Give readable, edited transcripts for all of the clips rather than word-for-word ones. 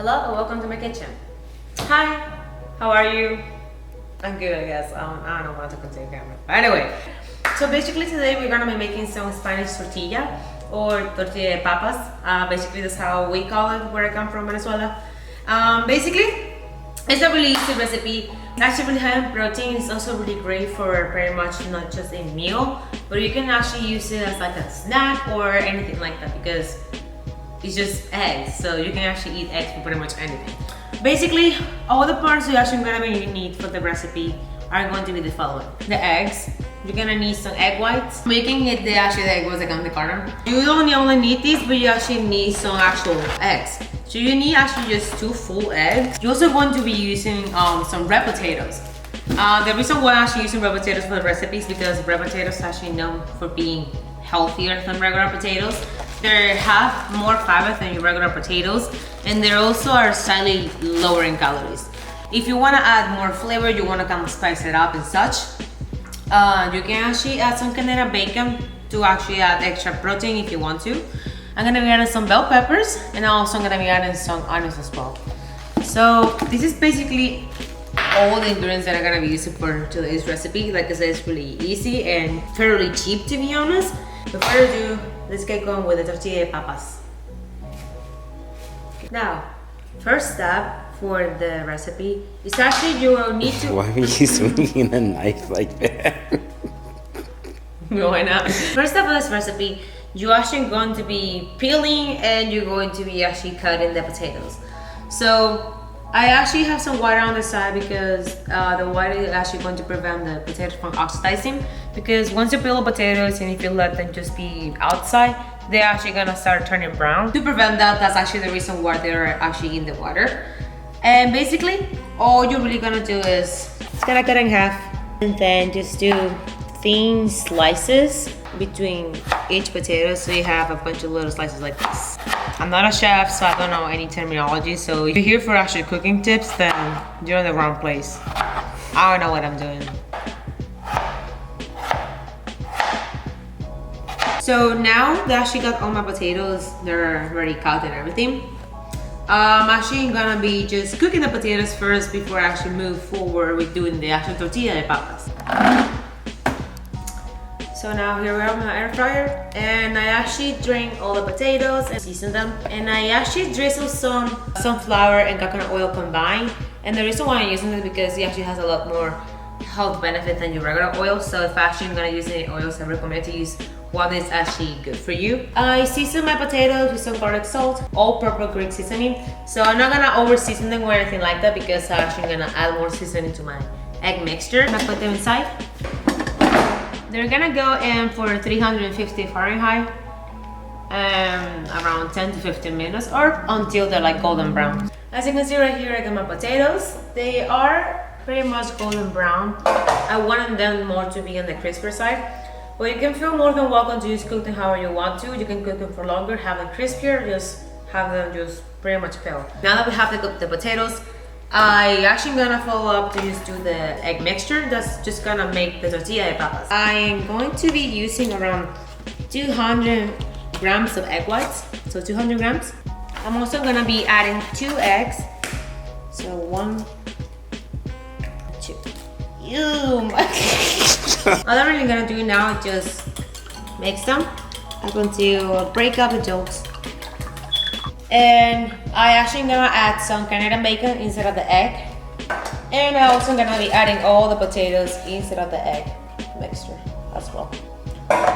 Hello and welcome to my kitchen. Hi, how are you? I'm good, I guess. I don't know what to continue camera. But anyway, so basically today we're gonna be making some Spanish tortilla or tortilla de papas. Basically that's how we call it where I come from, Venezuela. Basically, it's a really easy recipe. It's actually really high in protein. It's also really great for pretty much not just a meal, but you can actually use it as like a snack or anything like that because it's just eggs. So you can actually eat eggs for pretty much anything. Basically, all the parts you're actually gonna need for the recipe are going to be the following. The eggs. You're gonna need some egg whites. Making it the egg whites like on the carton. You don't only need these, but you actually need some actual eggs. So you need actually just 2 full eggs. You're also going to be using some red potatoes. The reason why I'm actually using red potatoes for the recipe is because red potatoes are actually known for being healthier than regular potatoes. They have more fiber than your regular potatoes, and they also are slightly lower in calories. If you want to add more flavor, you want to kind of spice it up and such, you can actually add some kind of bacon to actually add extra protein if you want to. I'm gonna be adding some bell peppers, and also I'm gonna be adding some onions as well. So this is basically all the ingredients that I'm gonna be using for today's recipe. Like I said, it's really easy and fairly cheap, to be honest. Without further ado, let's get going with the tortilla de papas. Now, first step for the recipe is actually you will need to... Why are you swinging a knife like that? Why not? First step of this recipe, you're actually going to be peeling and you're going to be actually cutting the potatoes. So I actually have some water on the side because the water is actually going to prevent the potatoes from oxidizing, because once you peel the potatoes and if you let them just be outside, they're actually gonna start turning brown. To prevent that, that's actually the reason why they're actually in the water. And basically, all you're really gonna do is just gonna cut in half and then just do thin slices between each potato, so you have a bunch of little slices like this. I'm not a chef, so I don't know any terminology, so if you're here for actually cooking tips, then you're in the wrong place. I don't know what I'm doing. So now that I actually got all my potatoes, they're already cut and everything. I'm actually gonna be just cooking the potatoes first before I actually move forward with doing the actual tortilla de papas. So now here we are with my air fryer, and I actually drain all the potatoes and season them. And I actually drizzle some sunflower and coconut oil combined. And the reason why I'm using it is because it actually has a lot more health benefit than your regular oil. So if actually I'm gonna use any oils, I recommend to use one that's actually good for you. I season my potatoes with some garlic salt, all-purpose Greek seasoning. So I'm not gonna over season them or anything like that because I'm actually gonna add more seasoning to my egg mixture. I'm gonna put them inside. They're gonna go in for 350 Fahrenheit, around 10 to 15 minutes or until they're like golden brown. As you can see right here, I got my potatoes. They are pretty much golden brown. I wanted them more to be on the crispier side, but you can feel more than welcome to just cook them however you want to. You can cook them for longer, have them crispier, just have them just pretty much peel. Now that we have the potatoes, I actually gonna follow up to just do the egg mixture that's just gonna make the tortilla de papas. I'm going to be using around 200 grams of egg whites, so 200 grams. I'm also gonna be adding 2 eggs, so 1, 2. Ew. All I'm really gonna do now is just mix them. I'm going to break up the yolks. And I actually gonna add some Canadian bacon instead of the egg. And I also gonna be adding all the potatoes instead of the egg mixture as well.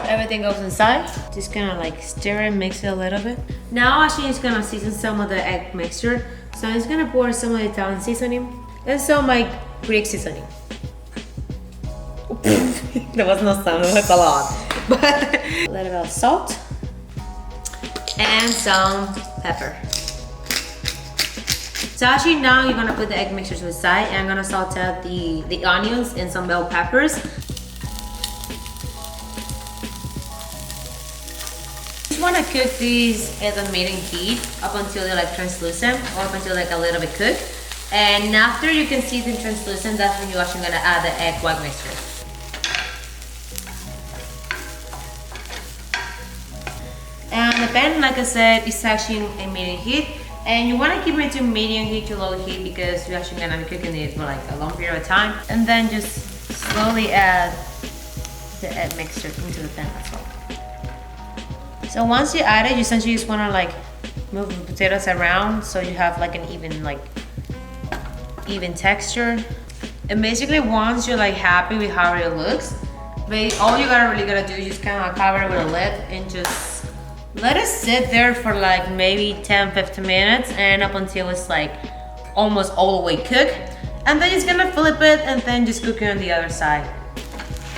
Everything goes inside. Just gonna like stir and mix it a little bit. Now actually just gonna season some of the egg mixture. So I'm just gonna pour some of the Italian seasoning and some my Greek seasoning. There was no sound, it was a lot. But a little bit of salt and some pepper. So actually now you're gonna put the egg mixture to the side, and I'm gonna saute the onions and some bell peppers. You just wanna cook these at a medium heat up until they're like translucent, or up until like a little bit cooked. And after you can see them translucent, that's when you're actually gonna add the egg white mixture. And the pan, like I said, is actually a medium heat. And you want to keep it to medium heat to low heat because you're actually gonna be cooking it for like a long period of time. And then just slowly add the egg mixture into the pan as well. So once you add it, you essentially just want to like move the potatoes around so you have like an even texture. And basically once you're like happy with how it looks, all you really gotta do is just kind of cover it with a lid and just let it sit there for like maybe 10-15 minutes and up until it's like almost all the way cooked. And then just gonna flip it and then just cook it on the other side.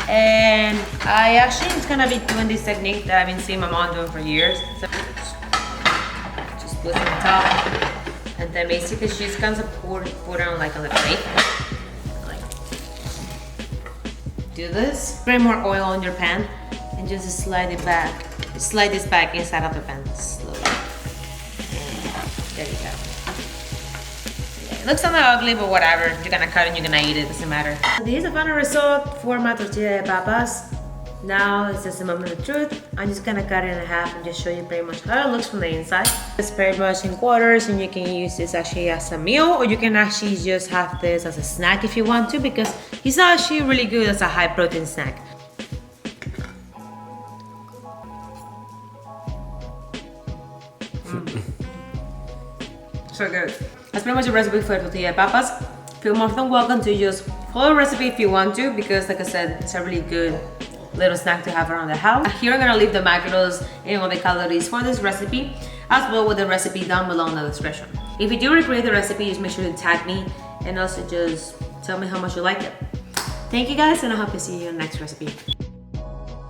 And I actually is gonna be doing this technique that I've been seeing my mom doing for years. So just put it on top, and then basically she's gonna pour it on like on the plate. Like do this. Spray more oil on your pan and just slide it back. Slide this back inside of the pan slowly. There you go. Yeah, it looks a little ugly, but whatever. You're gonna cut it and you're gonna eat it, doesn't matter. This is the final result for my tortilla de papas. Now it's just the moment of truth. I'm just gonna cut it in half and just show you pretty much how it looks from the inside. It's pretty much in quarters, and you can use this actually as a meal, or you can actually just have this as a snack if you want to, because it's actually really good as a high protein snack. So good. That's pretty much the recipe for tortilla de papas. Feel more than welcome to just follow the recipe if you want to, because like I said, it's a really good little snack to have around the house. Here I'm gonna leave the macros and all the calories for this recipe, as well with the recipe down below in the description. If you do recreate the recipe, just make sure to tag me and also just tell me how much you like it. Thank you guys, and I hope to see you in the next recipe.